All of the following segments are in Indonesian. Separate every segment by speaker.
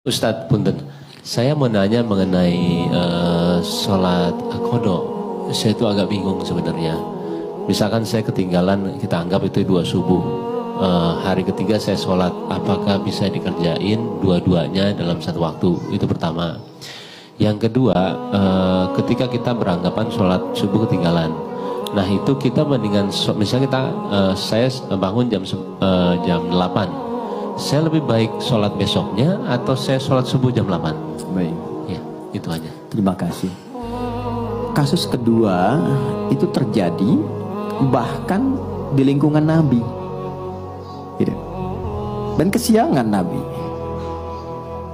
Speaker 1: Ustadz Punten, saya mau nanya mengenai sholat qadha. Saya itu agak bingung sebenarnya. Misalkan saya ketinggalan, kita anggap itu 2 subuh. Hari ketiga saya sholat, apakah bisa dikerjain dua-duanya dalam satu waktu? Itu pertama. Yang kedua, ketika kita beranggapan sholat subuh ketinggalan, nah itu kita mendingan, misalnya saya bangun jam 8. Saya lebih baik sholat besoknya atau saya sholat subuh jam 8?
Speaker 2: Baik.
Speaker 1: Ya, itu aja.
Speaker 2: Terima kasih. Kasus kedua itu terjadi bahkan di lingkungan Nabi. Gitu. Dan kesiangan Nabi.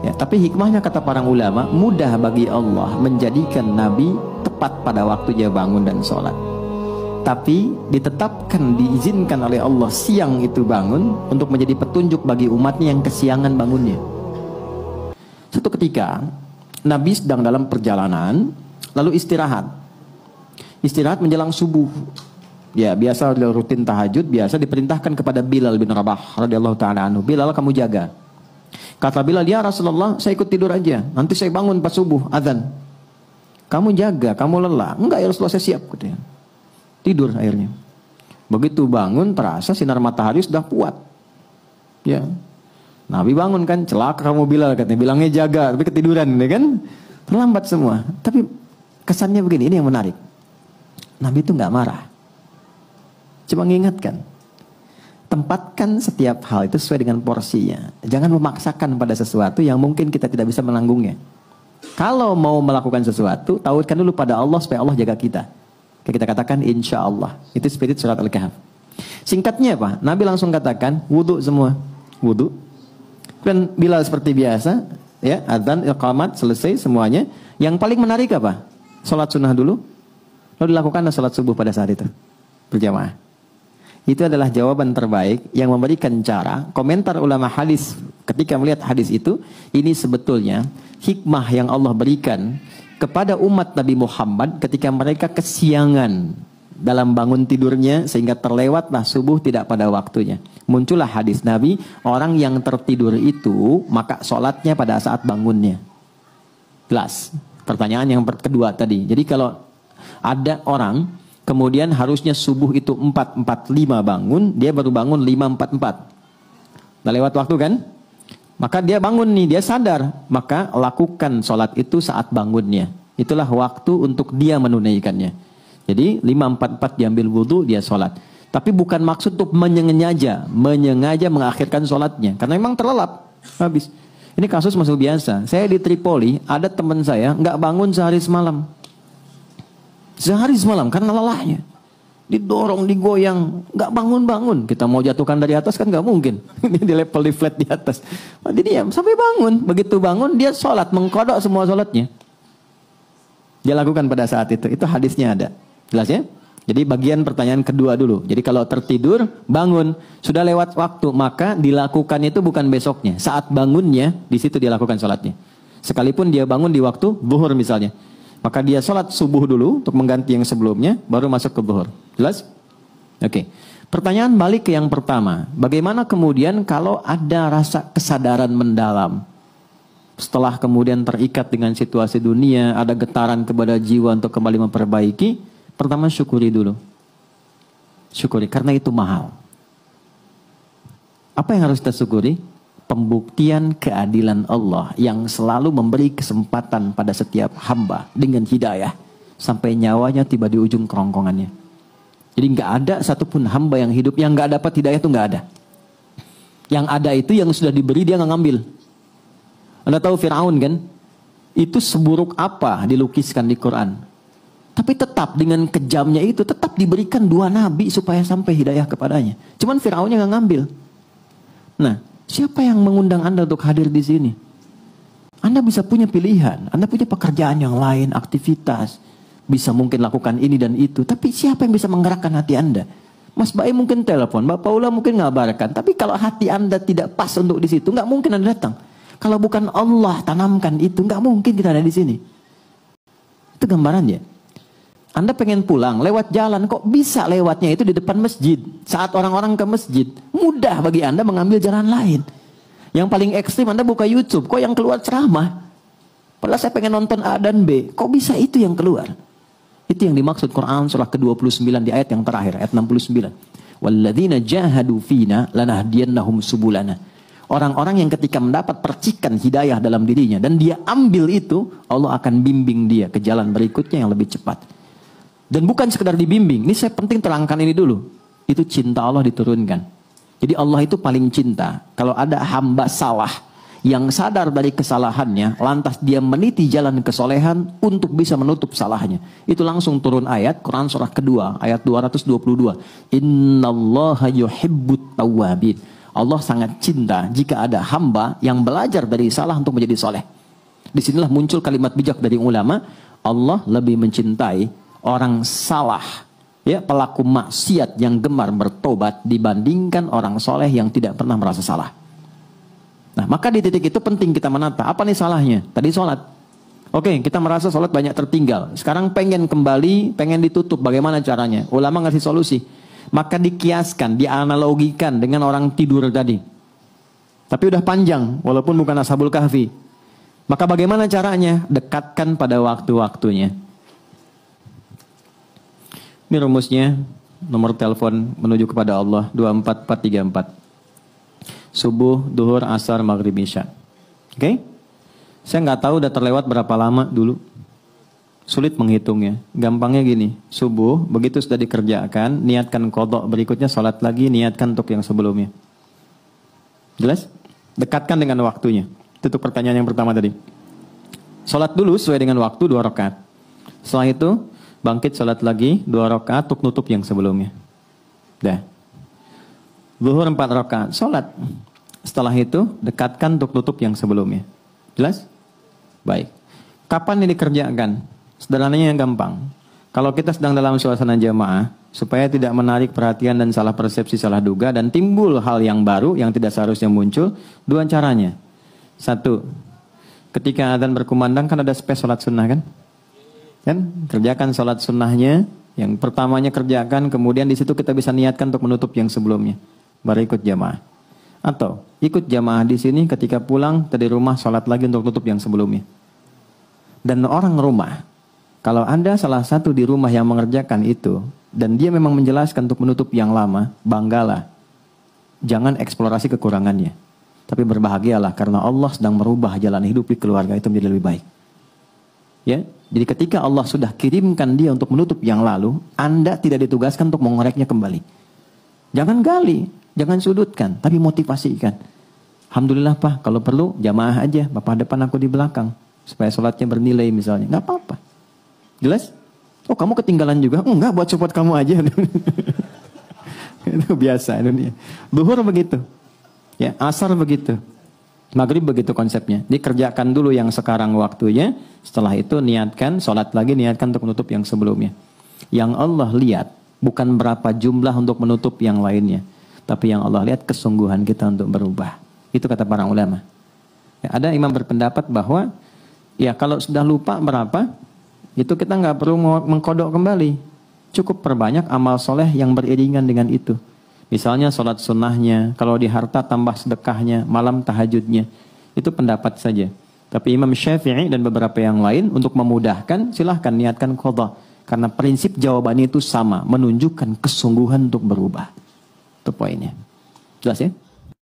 Speaker 2: Ya, tapi hikmahnya kata para ulama, mudah bagi Allah menjadikan Nabi tepat pada waktu dia bangun dan sholat. Tapi ditetapkan, diizinkan oleh Allah siang itu bangun untuk menjadi petunjuk bagi umatnya yang kesiangan bangunnya. Suatu ketika Nabi sedang dalam perjalanan, lalu istirahat menjelang subuh. Ya, biasa rutin tahajud, biasa diperintahkan kepada Bilal bin Rabah radhiyallahu taala anhu, Bilal, kamu jaga. Kata Bilal, ya Rasulullah, saya ikut tidur aja, nanti saya bangun pas subuh azan. Kamu jaga, kamu lelah. Enggak ya Rasulullah, saya siap, katanya. Tidur akhirnya. Begitu bangun terasa sinar matahari sudah kuat. Ya. Nabi bangun kan, celaka kamu Bilal, katanya. Bilangnya jaga, tapi ketiduran, ya kan? Terlambat semua. Tapi kesannya begini, ini yang menarik. Nabi itu nggak marah. Cuma mengingatkan. Tempatkan setiap hal itu sesuai dengan porsinya. Jangan memaksakan pada sesuatu yang mungkin kita tidak bisa menanggungnya. Kalau mau melakukan sesuatu, tautkan dulu pada Allah supaya Allah jaga kita. Kita katakan insya Allah. Itu spirit surat Al-Kahf. Singkatnya apa? Nabi langsung katakan wudhu semua. Wudhu. Dan Bilal seperti biasa, ya, adzan, iqamat, selesai semuanya. Yang paling menarik apa? Sholat sunnah dulu. Lalu dilakukan sholat subuh pada saat itu. Berjamaah. Itu adalah jawaban terbaik yang memberikan cara. Komentar ulama hadis ketika melihat hadis itu, ini sebetulnya hikmah yang Allah berikan kepada umat Nabi Muhammad ketika mereka kesiangan dalam bangun tidurnya sehingga terlewatlah subuh tidak pada waktunya. Muncullah hadis Nabi, orang yang tertidur itu maka sholatnya pada saat bangunnya. Jelas. Pertanyaan yang kedua tadi. Jadi kalau ada orang kemudian harusnya subuh itu 4.45 bangun, dia baru bangun 5.44. Udah lewat waktu kan? Maka dia bangun nih, dia sadar. Maka lakukan sholat itu saat bangunnya. Itulah waktu untuk dia menunaikannya. Jadi 5.44 diambil wudhu, dia sholat. Tapi bukan maksud untuk menyengaja mengakhirkan sholatnya. Karena memang terlelap. Habis. Ini kasus masuk biasa. Saya di Tripoli, ada teman saya nggak bangun sehari semalam. Sehari semalam karena lelahnya. Didorong, digoyang, nggak bangun-bangun. Kita mau jatuhkan dari atas kan nggak mungkin. Ini di level di flat di atas. Dia diam sampai bangun. Begitu bangun dia sholat, mengkodok semua sholatnya. Dia lakukan pada saat itu. Itu hadisnya ada. Jelas ya? Jadi bagian pertanyaan kedua dulu. Jadi kalau tertidur, bangun, sudah lewat waktu, maka dilakukan itu bukan besoknya. Saat bangunnya, di situ dia lakukan sholatnya. Sekalipun dia bangun di waktu zuhur misalnya. Maka dia sholat subuh dulu untuk mengganti yang sebelumnya, baru masuk ke zuhur. Jelas? Oke. Pertanyaan balik ke yang pertama. Bagaimana kemudian kalau ada rasa kesadaran mendalam? Setelah kemudian terikat dengan situasi dunia, ada getaran kepada jiwa untuk kembali memperbaiki. Pertama syukuri dulu. Syukuri, karena itu mahal. Apa yang harus kita syukuri? Pembuktian keadilan Allah yang selalu memberi kesempatan pada setiap hamba dengan hidayah sampai nyawanya tiba di ujung kerongkongannya. Jadi nggak ada satupun hamba yang hidup yang nggak dapat hidayah, itu nggak ada. Yang ada itu yang sudah diberi dia nggak ngambil. Anda tahu Fir'aun kan? Itu seburuk apa dilukiskan di Quran. Tapi tetap dengan kejamnya itu tetap diberikan 2 nabi supaya sampai hidayah kepadanya. Cuman Fir'aunnya nggak ngambil. Nah, siapa yang mengundang Anda untuk hadir di sini? Anda bisa punya pilihan, Anda punya pekerjaan yang lain, aktivitas, bisa mungkin lakukan ini dan itu. Tapi siapa yang bisa menggerakkan hati Anda? Mas Bae mungkin telepon, Mbak Paula mungkin ngabarkan. Tapi kalau hati Anda tidak pas untuk di situ, nggak mungkin Anda datang. Kalau bukan Allah tanamkan itu, nggak mungkin kita ada di sini. Itu gambarannya. Anda pengen pulang lewat jalan, kok bisa lewatnya itu di depan masjid. Saat orang-orang ke masjid, mudah bagi Anda mengambil jalan lain. Yang paling ekstrim Anda buka YouTube, kok yang keluar ceramah? Padahal saya pengen nonton A dan B, kok bisa itu yang keluar? Itu yang dimaksud Quran surah ke-29 di ayat yang terakhir, ayat 69. Walladzina jahadu fina lanahdiyannahum subulana. Orang-orang yang ketika mendapat percikan hidayah dalam dirinya dan dia ambil itu, Allah akan bimbing dia ke jalan berikutnya yang lebih cepat. Dan bukan sekedar dibimbing, ini saya penting terangkan ini dulu. Itu cinta Allah diturunkan. Jadi Allah itu paling cinta. Kalau ada hamba salah yang sadar dari kesalahannya, lantas dia meniti jalan kesolehan untuk bisa menutup salahnya, itu langsung turun ayat Quran surah kedua ayat 222. Innallaha yuhibbut tawwabin. Allah sangat cinta jika ada hamba yang belajar dari salah untuk menjadi soleh. Disinilah muncul kalimat bijak dari ulama. Allah lebih mencintai orang salah, ya, pelaku maksiat yang gemar bertobat dibandingkan orang soleh yang tidak pernah merasa salah. Nah, maka di titik itu penting kita menata. Apa nih salahnya? Tadi sholat. Oke, kita merasa sholat banyak tertinggal. Sekarang pengen kembali, pengen ditutup. Bagaimana caranya? Ulama ngasih solusi. Maka dikiaskan, dianalogikan dengan orang tidur tadi. Tapi udah panjang, walaupun bukan Ashabul Kahfi. Maka bagaimana caranya? Dekatkan pada waktu-waktunya. Ini rumusnya, nomor telepon menuju kepada Allah 24434. Subuh, duhur, asar, maghrib, isya. Oke? Saya nggak tahu udah terlewat berapa lama dulu. Sulit menghitungnya. Gampangnya gini, subuh, begitu sudah dikerjakan, niatkan qadha, berikutnya sholat lagi, niatkan untuk yang sebelumnya. Jelas? Dekatkan dengan waktunya. Itu pertanyaan yang pertama tadi. Sholat dulu sesuai dengan waktu 2 rakaat. Setelah itu, bangkit sholat lagi 2 rakaat untuk nutup yang sebelumnya. Dah. Zuhur 4 rakaat, sholat. Setelah itu, dekatkan untuk nutup yang sebelumnya. Jelas? Baik. Kapan ini dikerjakan? Sederhananya yang gampang. Kalau kita sedang dalam suasana jamaah, supaya tidak menarik perhatian dan salah persepsi, salah duga, dan timbul hal yang baru yang tidak seharusnya muncul, 2 caranya. 1, ketika adzan berkumandang kan ada space sholat sunnah kan? Kerjakan sholat sunnahnya, yang pertamanya kerjakan, kemudian di situ kita bisa niatkan untuk menutup yang sebelumnya, baru ikut jamaah. Atau ikut jamaah di sini, ketika pulang dari rumah sholat lagi untuk tutup yang sebelumnya. Dan orang rumah, kalau Anda salah satu di rumah yang mengerjakan itu, dan dia memang menjelaskan untuk menutup yang lama, banggalah. Jangan eksplorasi kekurangannya. Tapi berbahagialah karena Allah sedang merubah jalan hidup di keluarga itu menjadi lebih baik. Ya, jadi ketika Allah sudah kirimkan dia untuk menutup yang lalu, Anda tidak ditugaskan untuk mengoreknya kembali. Jangan gali, jangan sudutkan, tapi motivasikan. Alhamdulillah Pak, kalau perlu jamaah aja, Bapak depan aku di belakang. Supaya sholatnya bernilai misalnya, nggak apa-apa. Jelas? Oh kamu ketinggalan juga? Enggak, buat support kamu aja. Itu biasa dunia. Duhur begitu, ya, asar begitu, maghrib begitu konsepnya. Dikerjakan dulu yang sekarang waktunya, setelah itu niatkan, sholat lagi, niatkan untuk menutup yang sebelumnya. Yang Allah lihat bukan berapa jumlah untuk menutup yang lainnya, tapi yang Allah lihat kesungguhan kita untuk berubah. Itu kata para ulama. Ya, ada imam berpendapat bahwa ya kalau sudah lupa berapa, itu kita nggak perlu mengkodok kembali. Cukup perbanyak amal soleh yang beriringan dengan itu. Misalnya sholat sunnahnya, kalau di harta tambah sedekahnya, malam tahajudnya. Itu pendapat saja. Tapi Imam Syafi'i dan beberapa yang lain untuk memudahkan, silahkan niatkan qadha. Karena prinsip jawabannya itu sama, menunjukkan kesungguhan untuk berubah. Itu poinnya. Jelas ya?